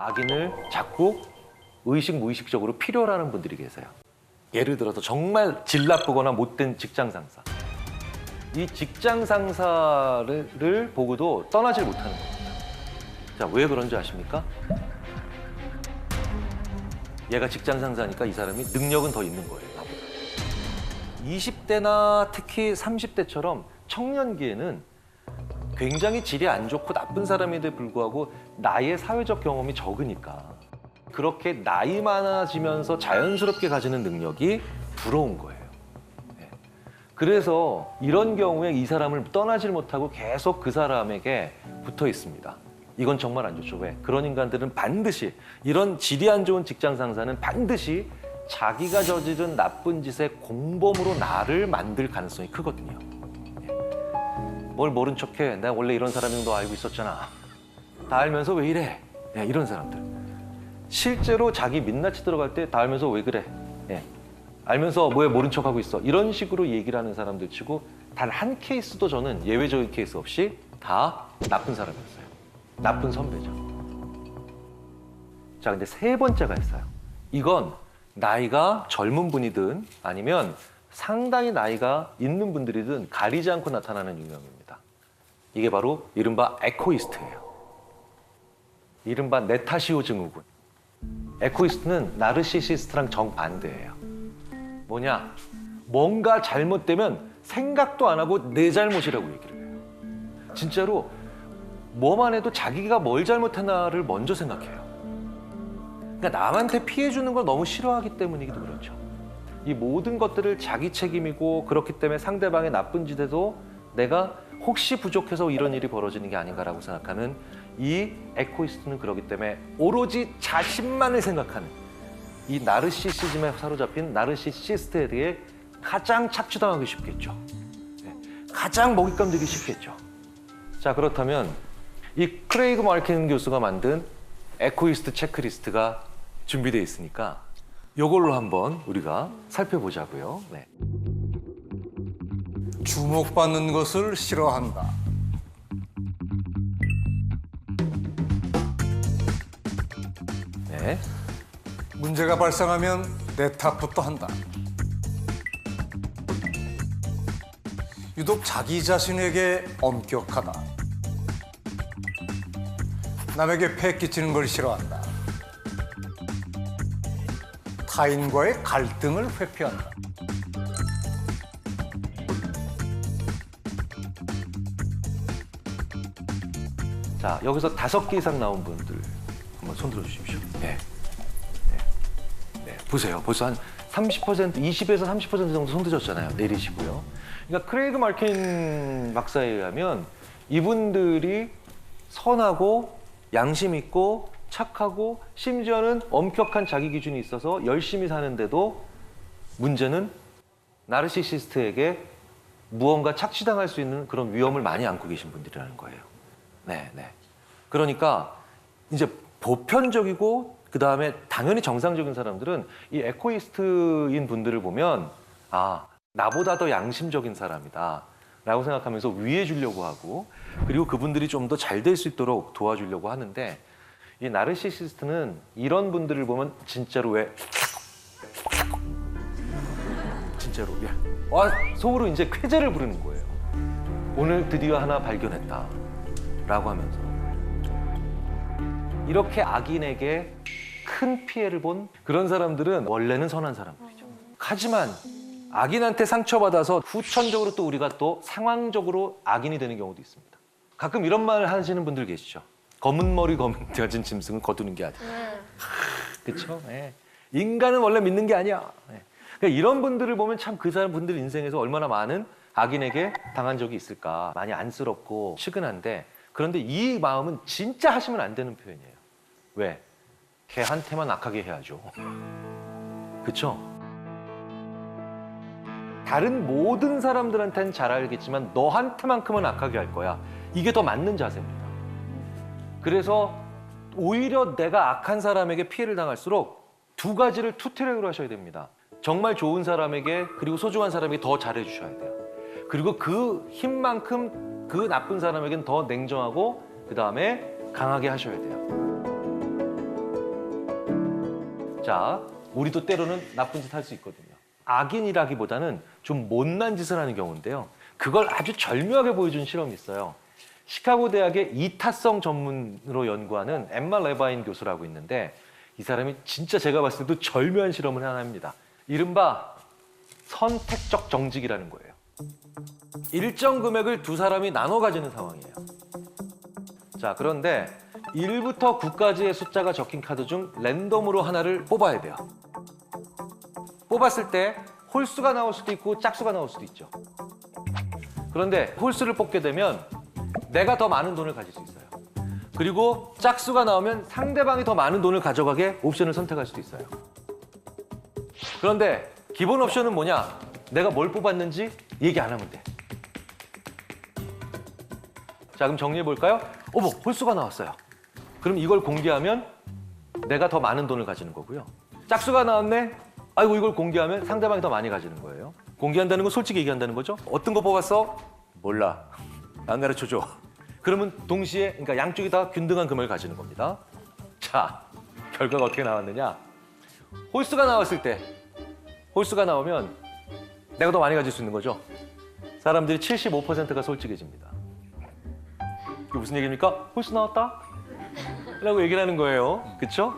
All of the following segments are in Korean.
악인을 자꾸 의식 무의식적으로 필요로 하는 분들이 계세요. 예를 들어서 정말 질 나쁘거나 못된 직장 상사. 이 직장 상사를 보고도 떠나질 못하는 겁니다. 자, 왜 그런지 아십니까? 얘가 직장 상사니까 이 사람이 능력은 더 있는 거예요, 나보다. 20대나 특히 30대처럼 청년기에는 굉장히 질이 안 좋고 나쁜 사람인데 불구하고 나의 사회적 경험이 적으니까 그렇게 나이 많아지면서 자연스럽게 가지는 능력이 부러운 거예요. 네. 그래서 이런 경우에 이 사람을 떠나질 못하고 계속 그 사람에게 붙어 있습니다. 이건 정말 안 좋죠. 왜? 그런 인간들은 반드시 이런 질이 안 좋은 직장 상사는 반드시 자기가 저지른 나쁜 짓의 공범으로 나를 만들 가능성이 크거든요. 뭘 모른 척해. 내가 원래 이런 사람인 거 알고 있었잖아. 다 알면서 왜 이래? 네, 이런 사람들. 실제로 자기 민낯이 들어갈 때 다 알면서 왜 그래? 네. 알면서 왜 모른 척하고 있어? 이런 식으로 얘기를 하는 사람들 치고 단 한 케이스도 저는 예외적인 케이스 없이 다 나쁜 사람이었어요. 나쁜 선배죠. 자, 근데 세 번째가 있어요. 이건 나이가 젊은 분이든 아니면 상당히 나이가 있는 분들이든 가리지 않고 나타나는 유형입니다. 이게 바로 이른바 에코이스트예요. 이른바 네타시오 증후군. 에코이스트는 나르시시스트랑 정반대예요. 뭐냐? 뭔가 잘못되면 생각도 안 하고 내 잘못이라고 얘기를 해요. 진짜로 뭐만 해도 자기가 뭘 잘못했나를 먼저 생각해요. 그러니까 남한테 피해 주는 걸 너무 싫어하기 때문이기도 그렇죠. 이 모든 것들을 자기 책임이고 그렇기 때문에 상대방의 나쁜 짓에도 내가 혹시 부족해서 이런 일이 벌어지는 게 아닌가라고 생각하는 이 에코이스트는 그렇기 때문에 오로지 자신만을 생각하는 이 나르시시즘에 사로잡힌 나르시시스트에 대해 가장 착취당하기 쉽겠죠. 네. 가장 먹잇감 되기 쉽겠죠. 자, 그렇다면 이 크레이그 마르킨 교수가 만든 에코이스트 체크리스트가 준비되어 있으니까 이걸로 한번 우리가 살펴보자고요. 네. 주목받는 것을 싫어한다. 네. 문제가 발생하면 내 탓부터 한다. 유독 자기 자신에게 엄격하다. 남에게 폐 끼치는 걸 싫어한다. 타인과의 갈등을 회피한다. 자, 여기서 5개 이상 나온 분들 한번 손 들어주십시오. 네. 네. 보세요. 벌써 한 30%, 20에서 30% 정도 손 드셨잖아요. 내리시고요. 그러니까 크레이그 마르킨 박사에 의하면 이분들이 선하고 양심 있고 착하고 심지어는 엄격한 자기 기준이 있어서 열심히 사는데도 문제는 나르시시스트에게 무언가 착취당할 수 있는 그런 위험을 많이 안고 계신 분들이라는 거예요. 네. 그러니까 이제 보편적이고 그다음에 당연히 정상적인 사람들은 이 에코이스트인 분들을 보면 아, 나보다 더 양심적인 사람이다 라고 생각하면서 위해 주려고 하고 그리고 그분들이 좀 더 잘 될 수 있도록 도와주려고 하는데 이 나르시시스트는 이런 분들을 보면 진짜로 왜 진짜로 와, 속으로 이제 쾌재를 부르는 거예요. 오늘 드디어 하나 발견했다 라고 하면서 이렇게 악인에게 큰 피해를 본 그런 사람들은 원래는 선한 사람들이죠. 하지만 악인한테 상처받아서 후천적으로 또 우리가 또 상황적으로 악인이 되는 경우도 있습니다. 가끔 이런 말 하시는 분들 계시죠. 검은 머리 가진 짐승은 거두는 게 아니야. 그렇죠? 네. 인간은 원래 믿는 게 아니야. 네. 그러니까 이런 분들을 보면 참 그 사람 분들 인생에서 얼마나 많은 악인에게 당한 적이 있을까. 많이 안쓰럽고 측은한데 그런데 이 마음은 진짜 하시면 안 되는 표현이에요. 왜? 걔한테만 악하게 해야죠. 그렇죠? 다른 모든 사람들한테는 잘 알겠지만 너한테만큼은 악하게 할 거야. 이게 더 맞는 자세입니다. 그래서 오히려 내가 악한 사람에게 피해를 당할수록 두 가지를 투트랙으로 하셔야 됩니다. 정말 좋은 사람에게 그리고 소중한 사람에게 더 잘해주셔야 돼요. 그리고 그 힘만큼 그 나쁜 사람에게는 더 냉정하고 그 다음에 강하게 하셔야 돼요. 자, 우리도 때로는 나쁜 짓 할 수 있거든요. 악인이라기보다는 좀 못난 짓을 하는 경우인데요. 그걸 아주 절묘하게 보여준 실험이 있어요. 시카고 대학의 이타성 전문으로 연구하는 엠마 레바인 교수라고 있는데 이 사람이 진짜 제가 봤을 때도 절묘한 실험을 하나 합니다. 이른바 선택적 정직이라는 거예요. 일정 금액을 두 사람이 나눠 가지는 상황이에요. 자, 그런데 1부터 9까지의 숫자가 적힌 카드 중 랜덤으로 하나를 뽑아야 돼요. 뽑았을 때 홀수가 나올 수도 있고 짝수가 나올 수도 있죠. 그런데 홀수를 뽑게 되면 내가 더 많은 돈을 가질 수 있어요. 그리고 짝수가 나오면 상대방이 더 많은 돈을 가져가게 옵션을 선택할 수도 있어요. 그런데 기본 옵션은 뭐냐? 내가 뭘 뽑았는지 얘기 안 하면 돼. 자, 그럼 정리해 볼까요? 어머, 홀수가 나왔어요. 그럼 이걸 공개하면 내가 더 많은 돈을 가지는 거고요. 짝수가 나왔네? 아이고, 이걸 공개하면 상대방이 더 많이 가지는 거예요. 공개한다는 건 솔직히 얘기한다는 거죠. 어떤 거 뽑았어? 몰라. 안 가르쳐줘. 그러면 동시에, 그러니까 양쪽이 다 균등한 금액을 가지는 겁니다. 자, 결과가 어떻게 나왔느냐? 홀수가 나왔을 때, 홀수가 나오면 내가 더 많이 가질 수 있는 거죠. 사람들이 75%가 솔직해집니다. 이게 무슨 얘기입니까? 홀수 나왔다? 라고 얘기를 하는 거예요. 그쵸?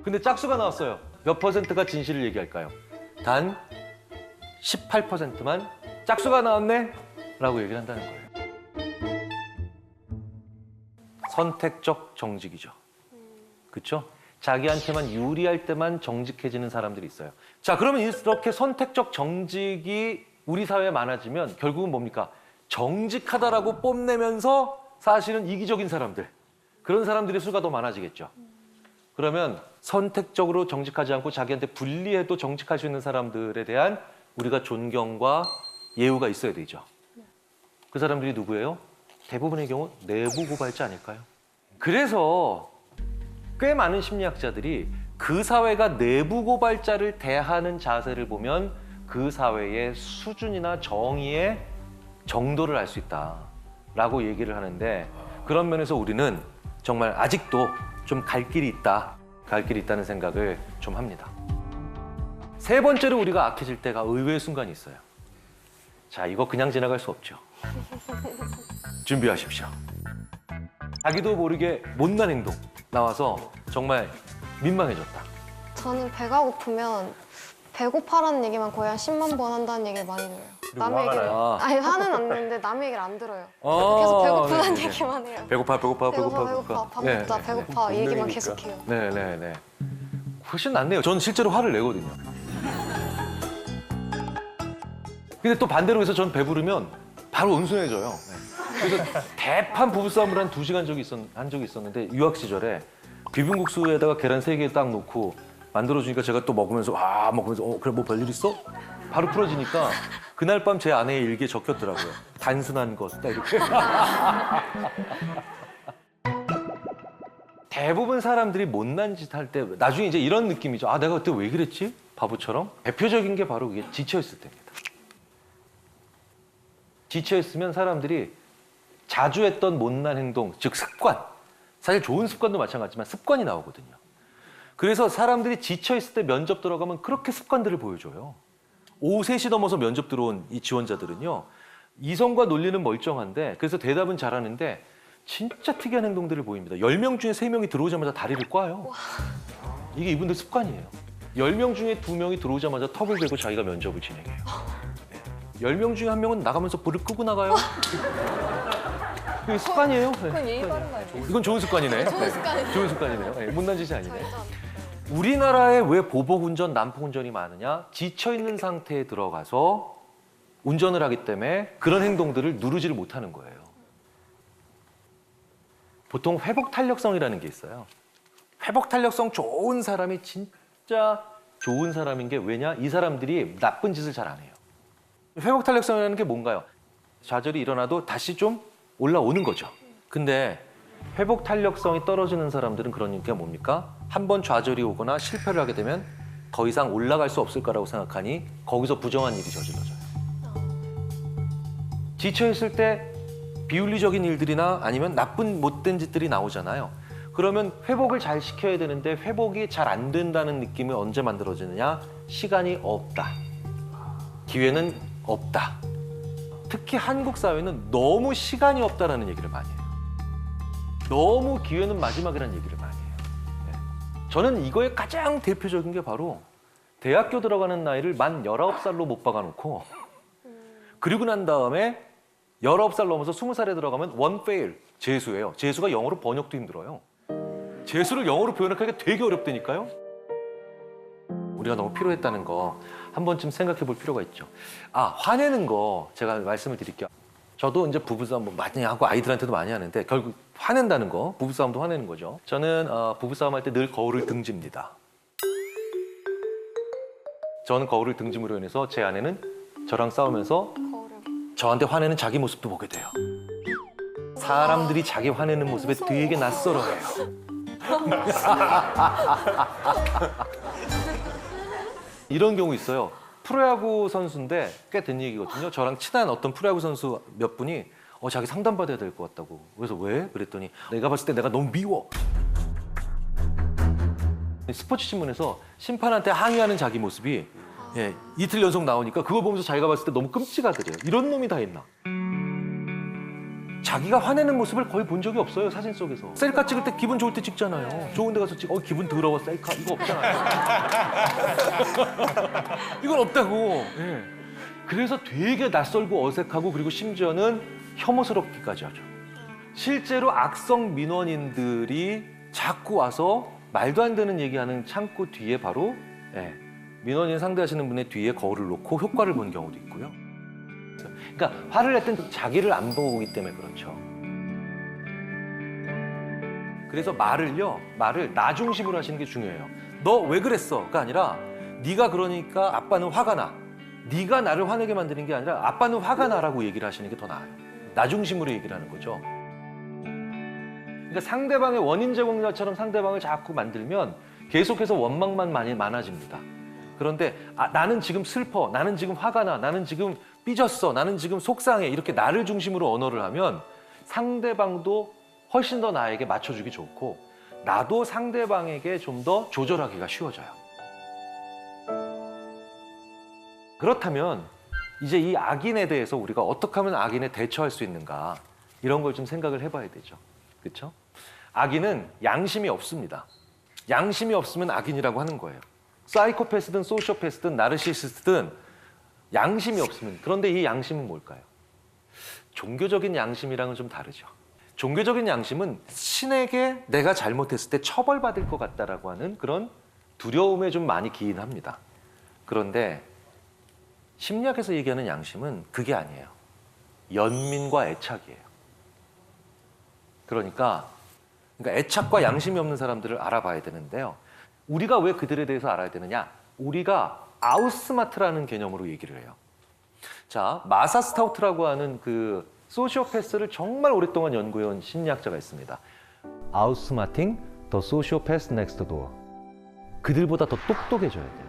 근데 짝수가 나왔어요. 몇 퍼센트가 진실을 얘기할까요? 단 18%만 짝수가 나왔네? 라고 얘기를 한다는 거예요. 선택적 정직이죠. 그쵸? 자기한테만 유리할 때만 정직해지는 사람들이 있어요. 자, 그러면 이렇게 선택적 정직이 우리 사회에 많아지면 결국은 뭡니까? 정직하다라고 뽐내면서 사실은 이기적인 사람들, 그런 사람들의 수가 더 많아지겠죠. 그러면 선택적으로 정직하지 않고 자기한테 불리해도 정직할 수 있는 사람들에 대한 우리가 존경과 예우가 있어야 되죠. 그 사람들이 누구예요? 대부분의 경우 내부 고발자 아닐까요? 그래서 꽤 많은 심리학자들이 그 사회가 내부 고발자를 대하는 자세를 보면 그 사회의 수준이나 정의의 정도를 알 수 있다라고 얘기를 하는데, 그런 면에서 우리는 정말 아직도 좀 갈 길이 있다는 생각을 좀 합니다. 세 번째로 우리가 악해질 때가 의외의 순간이 있어요. 자, 이거 그냥 지나갈 수 없죠. 준비하십시오. 자기도 모르게 못난 행동 나와서 정말 민망해졌다. 저는 배가 고프면 배고파라는 얘기만 거의 한 10만 번 한다는 얘기를 많이 들어요. 남의 화가 얘기를 나요? 아니 화는 안 내는데 남의 얘기를 안 들어요. 계속 배고프다는 네네네. 얘기만 해요. 배고파. 배고파 밥 먹자 배고파 이 얘기만 본능이니까. 계속해요. 네네네. 훨씬 낫네요. 저는 실제로 화를 내거든요. 근데 또 반대로 해서 전 배부르면 바로 온순해져요. 그래서 대판 부부싸움을 한 2시간 한 적이 있었는데, 유학 시절에 비빔국수에다가 계란 3개 딱 넣고 만들어주니까 제가 또 먹으면서 그래 뭐 별일 있어? 바로 풀어지니까 그날 밤 제 아내의 일기에 적혔더라고요. 단순한 것, 딱 이렇게. 대부분 사람들이 못난 짓 할 때 나중에 이제 이런 느낌이죠. 아, 내가 그때 왜 그랬지? 바보처럼. 대표적인 게 바로 그게 지쳐있을 때입니다. 지쳐있으면 사람들이 자주 했던 못난 행동, 즉 습관, 사실 좋은 습관도 마찬가지지만 습관이 나오거든요. 그래서 사람들이 지쳐있을 때 면접 들어가면 그렇게 습관들을 보여줘요. 오후 3시 넘어서 면접 들어온 이 지원자들은요, 이성과 논리는 멀쩡한데, 그래서 대답은 잘하는데 진짜 특이한 행동들을 보입니다. 10명 중에 3명이 들어오자마자 다리를 꽈요. 이게 이분들 습관이에요. 10명 중에 2명이 들어오자마자 턱을 대고 자기가 면접을 진행해요. 10명 중에 1명은 나가면서 불을 끄고 나가요. 이게 습관이에요. 그건 예의 바른 거 아니에요? 이건 좋은 습관이네. 좋은 습관이네요. 좋은 습관이네요. 네, 못난 짓이 아니네. 절대 안 우리나라에 왜 보복운전, 난폭운전이 많으냐? 지쳐있는 상태에 들어가서 운전을 하기 때문에 그런 행동들을 누르지를 못하는 거예요. 보통 회복 탄력성이라는 게 있어요. 회복 탄력성 좋은 사람이 진짜 좋은 사람인 게 왜냐? 이 사람들이 나쁜 짓을 잘 안 해요. 회복 탄력성이라는 게 뭔가요? 좌절이 일어나도 다시 좀 올라오는 거죠. 근데 회복 탄력성이 떨어지는 사람들은 그러니까 뭡니까? 한번 좌절이 오거나 실패를 하게 되면 더 이상 올라갈 수 없을 거라고 생각하니 거기서 부정한 일이 저질러져요. 지쳐있을 때 비윤리적인 일들이나 아니면 나쁜 못된 짓들이 나오잖아요. 그러면 회복을 잘 시켜야 되는데 회복이 잘 안 된다는 느낌이 언제 만들어지느냐? 시간이 없다. 기회는 없다. 특히 한국 사회는 너무 시간이 없다라는 얘기를 많이 해요. 너무 기회는 마지막이라는 얘기를 많이 해요. 네. 저는 이거의 가장 대표적인 게 바로 대학교 들어가는 나이를 만 19살로 못 박아놓고 그리고 난 다음에 19살 넘어서 20살에 들어가면 one fail, 재수예요. 재수가 영어로 번역도 힘들어요. 재수를 영어로 표현하기가 되게 어렵다니까요. 우리가 너무 피로했다는 거 한 번쯤 생각해 볼 필요가 있죠. 화내는 거 제가 말씀을 드릴게요. 저도 이제 부부싸움 뭐 많이 하고 아이들한테도 많이 하는데 결국 화낸다는 거, 부부싸움도 화내는 거죠. 저는 부부싸움 할 때 늘 거울을 등집니다. 저는 거울을 등짐으로 인해서 제 아내는 저랑 싸우면서 거울을 저한테 화내는 자기 모습도 보게 돼요. 사람들이 자기 화내는 모습에 되게 낯설어해요. 이런 경우 있어요. 프로야구 선수인데 꽤 된 얘기거든요. 저랑 친한 어떤 프로야구 선수 몇 분이 자기 상담받아야 될 것 같다고. 그래서 왜? 그랬더니 내가 봤을 때 내가 너무 미워. 스포츠 신문에서 심판한테 항의하는 자기 모습이 이틀 연속 나오니까 그걸 보면서 자기가 봤을 때 너무 끔찍하더래요. 이런 놈이 다 있나? 자기가 화내는 모습을 거의 본 적이 없어요, 사진 속에서. 셀카 찍을 때 기분 좋을 때 찍잖아요. 좋은 데 가서 기분 더러워, 셀카. 이거 없잖아요. 이건 없다고. 예. 그래서 되게 낯설고 어색하고 그리고 심지어는 혐오스럽기까지 하죠. 실제로 악성 민원인들이 자꾸 와서 말도 안 되는 얘기하는 창구 뒤에 바로 민원인 상대하시는 분의 뒤에 거울을 놓고 효과를 본 경우도 있고요. 그러니까 화를 낼 땐 자기를 안 보기 때문에 그렇죠. 그래서 말을 나 중심으로 하시는 게 중요해요. 너 왜 그랬어?가 아니라 네가 그러니까 아빠는 화가 나. 네가 나를 화내게 만드는 게 아니라 아빠는 화가 나라고 얘기를 하시는 게 더 나아요. 나 중심으로 얘기를 하는 거죠. 그러니까 상대방의 원인 제공자처럼 상대방을 자꾸 만들면 계속해서 원망만 많아집니다. 그런데 나는 지금 슬퍼, 나는 지금 화가 나, 나는 지금 삐졌어, 나는 지금 속상해 이렇게 나를 중심으로 언어를 하면 상대방도 훨씬 더 나에게 맞춰주기 좋고 나도 상대방에게 좀 더 조절하기가 쉬워져요. 그렇다면 이제 이 악인에 대해서 우리가 어떻게 하면 악인에 대처할 수 있는가 이런 걸 좀 생각을 해봐야 되죠. 그렇죠? 악인은 양심이 없습니다. 양심이 없으면 악인이라고 하는 거예요. 사이코패스든 소시오패스든 나르시시스트든 양심이 없으면 그런데 이 양심은 뭘까요? 종교적인 양심이랑은 좀 다르죠. 종교적인 양심은 신에게 내가 잘못했을 때 처벌받을 것 같다라고 하는 그런 두려움에 좀 많이 기인합니다. 그런데 심리학에서 얘기하는 양심은 그게 아니에요. 연민과 애착이에요. 그러니까 애착과 양심이 없는 사람들을 알아봐야 되는데요. 우리가 왜 그들에 대해서 알아야 되느냐? 우리가 아우스마트라는 개념으로 얘기를 해요. 자, 마사 스타우트라고 하는 그 소시오패스를 정말 오랫동안 연구해온 심리학자가 있습니다. 아우스마팅 더 소시오패스 넥스트 도어. 그들보다 더 똑똑해져야 돼요.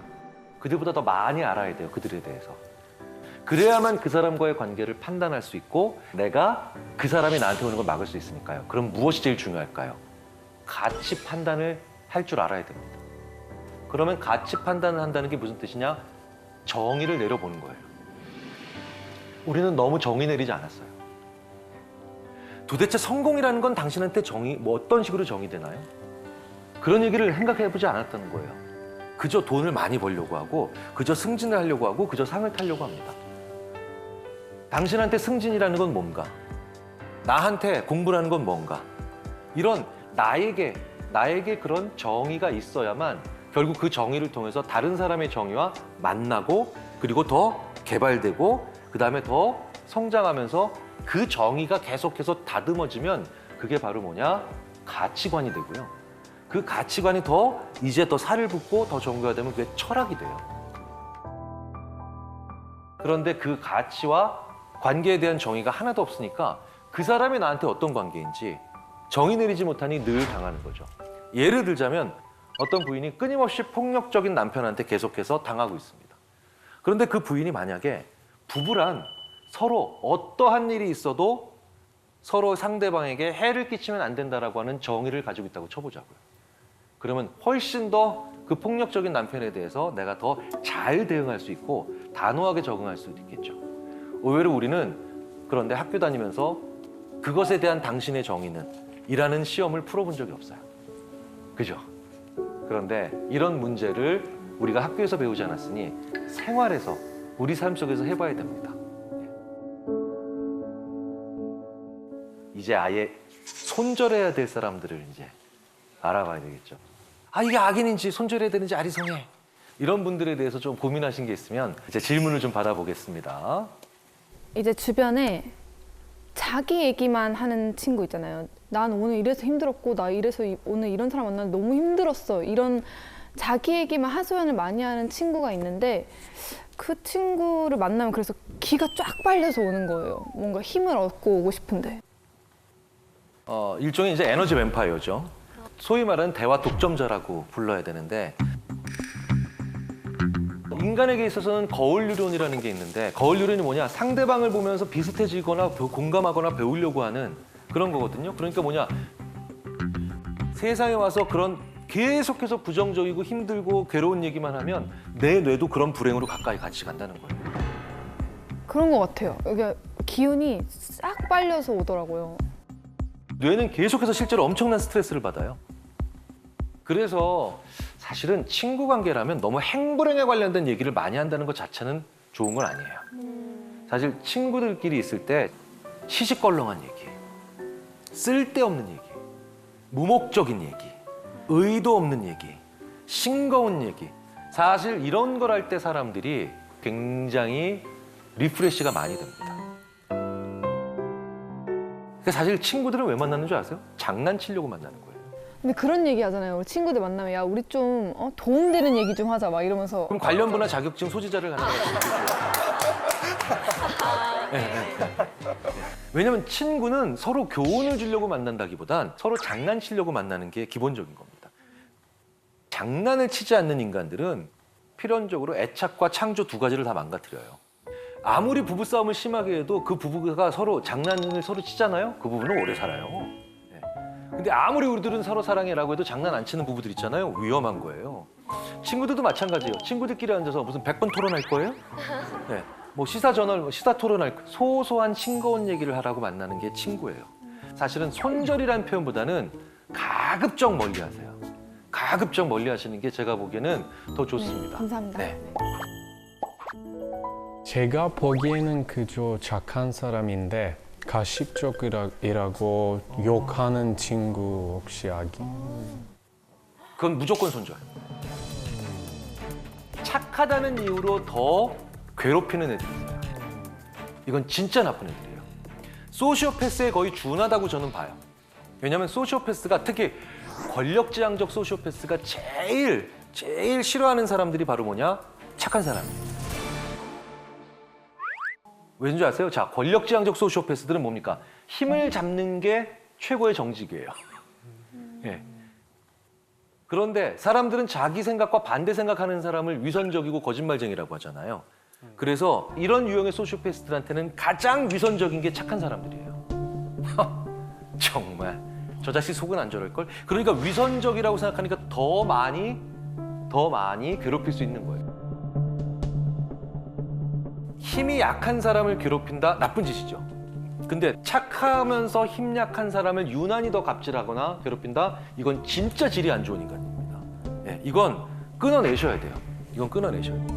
그들보다 더 많이 알아야 돼요. 그들에 대해서. 그래야만 그 사람과의 관계를 판단할 수 있고 내가 그 사람이 나한테 오는 걸 막을 수 있으니까요. 그럼 무엇이 제일 중요할까요? 가치 판단을 할 줄 알아야 됩니다. 그러면 가치 판단을 한다는 게 무슨 뜻이냐? 정의를 내려보는 거예요. 우리는 너무 정의 내리지 않았어요. 도대체 성공이라는 건 당신한테 어떤 식으로 정의되나요? 그런 얘기를 생각해보지 않았다는 거예요. 그저 돈을 많이 벌려고 하고 그저 승진을 하려고 하고 그저 상을 타려고 합니다. 당신한테 승진이라는 건 뭔가? 나한테 공부라는 건 뭔가? 이런 나에게 그런 정의가 있어야만 결국 그 정의를 통해서 다른 사람의 정의와 만나고 그리고 더 개발되고 그 다음에 더 성장하면서 그 정의가 계속해서 다듬어지면 그게 바로 뭐냐? 가치관이 되고요. 그 가치관이 이제 더 살을 붓고 더 정교화되면 그게 철학이 돼요. 그런데 그 가치와 관계에 대한 정의가 하나도 없으니까 그 사람이 나한테 어떤 관계인지 정의 내리지 못하니 늘 당하는 거죠. 예를 들자면 어떤 부인이 끊임없이 폭력적인 남편한테 계속해서 당하고 있습니다. 그런데 그 부인이 만약에 부부란 서로 어떠한 일이 있어도 서로 상대방에게 해를 끼치면 안 된다라고 하는 정의를 가지고 있다고 쳐보자고요. 그러면 훨씬 더 그 폭력적인 남편에 대해서 내가 더 잘 대응할 수 있고 단호하게 적응할 수도 있겠죠. 의외로 우리는 그런데 학교 다니면서 그것에 대한 당신의 정의는 이라는 시험을 풀어본 적이 없어요. 그죠? 그런데 이런 문제를 우리가 학교에서 배우지 않았으니 생활에서 우리 삶 속에서 해봐야 됩니다. 이제 아예 손절해야 될 사람들을 이제 알아봐야 되겠죠. 아, 이게 악인인지 손절해야 되는지 아리송해. 이런 분들에 대해서 좀 고민하신 게 있으면 이제 질문을 좀 받아보겠습니다. 이제 주변에 자기 얘기만 하는 친구 있잖아요. 난 오늘 이래서 힘들었고 나 이래서 오늘 이런 사람 만나서 너무 힘들었어. 이런 자기 얘기만 하소연을 많이 하는 친구가 있는데 그 친구를 만나면 그래서 기가 쫙 빨려서 오는 거예요. 뭔가 힘을 얻고 오고 싶은데. 일종의 이제 에너지 뱀파이어죠. 소위 말하는 대화 독점자라고 불러야 되는데 인간에게 있어서는 거울 유론이라는 게 있는데 거울 유론이 뭐냐? 상대방을 보면서 비슷해지거나 공감하거나 배우려고 하는 그런 거거든요. 그러니까 뭐냐? 세상에 와서 그런 계속해서 부정적이고 힘들고 괴로운 얘기만 하면 내 뇌도 그런 불행으로 가까이 같이 간다는 거예요. 그런 것 같아요. 이게 기운이 싹 빨려서 오더라고요. 뇌는 계속해서 실제로 엄청난 스트레스를 받아요. 그래서 사실은 친구 관계라면 너무 행불행에 관련된 얘기를 많이 한다는 것 자체는 좋은 건 아니에요. 사실 친구들끼리 있을 때 시시껄렁한 얘기, 쓸데없는 얘기, 무목적인 얘기, 의도 없는 얘기, 싱거운 얘기. 사실 이런 걸 할 때 사람들이 굉장히 리프레시가 많이 됩니다. 사실 친구들은 왜 만나는 줄 아세요? 장난치려고 만나는 거예요. 근데 그런 얘기 하잖아요. 우리 친구들 만나면 야 우리 좀 도움되는 얘기 좀 하자 막 이러면서. 그럼 관련부나 자격증 소지자를 가는 거예요. 왜냐하면 친구는 서로 교훈을 주려고 만난다기보단 서로 장난치려고 만나는 게 기본적인 겁니다. 장난을 치지 않는 인간들은 필연적으로 애착과 창조 두 가지를 다 망가뜨려요. 아무리 부부싸움을 심하게 해도 그 부부가 서로 장난을 서로 치잖아요. 그 부부는 오래 살아요. 근데 아무리 우리들은 서로 사랑해라고 해도 장난 안 치는 부부들 있잖아요. 위험한 거예요. 친구들도 마찬가지예요. 친구들끼리 앉아서 무슨 100번 토론할 거예요? 네. 뭐 시사 저널, 시사 토론할 소소한 싱거운 얘기를 하라고 만나는 게 친구예요. 사실은 손절이라는 표현보다는 가급적 멀리하세요. 가급적 멀리하시는 게 제가 보기에는 더 좋습니다. 네, 감사합니다. 네. 제가 보기에는 그저 착한 사람인데 가식적이라고 욕하는 친구 혹시 그건 무조건 손절. 착하다는 이유로 더 괴롭히는 애들이 있어요. 이건 진짜 나쁜 애들이에요. 소시오패스에 거의 준하다고 저는 봐요. 왜냐하면 소시오패스가 특히 권력지향적 소시오패스가 제일 싫어하는 사람들이 바로 뭐냐? 착한 사람이에요. 왠지 아세요? 자, 권력지향적 소시오패스들은 뭡니까? 힘을 잡는 게 최고의 정직이에요. 예. 그런데 사람들은 자기 생각과 반대 생각하는 사람을 위선적이고 거짓말쟁이라고 하잖아요. 그래서 이런 유형의 소시오패스들한테는 가장 위선적인 게 착한 사람들이에요. 정말 저 자식 속은 안 저럴걸? 그러니까 위선적이라고 생각하니까 더 많이 괴롭힐 수 있는 거예요. 힘이 약한 사람을 괴롭힌다? 나쁜 짓이죠. 근데 착하면서 힘 약한 사람을 유난히 더 갑질하거나 괴롭힌다? 이건 진짜 질이 안 좋은 인간입니다. 예, 이건 끊어내셔야 돼요. 이건 끊어내셔야 돼요.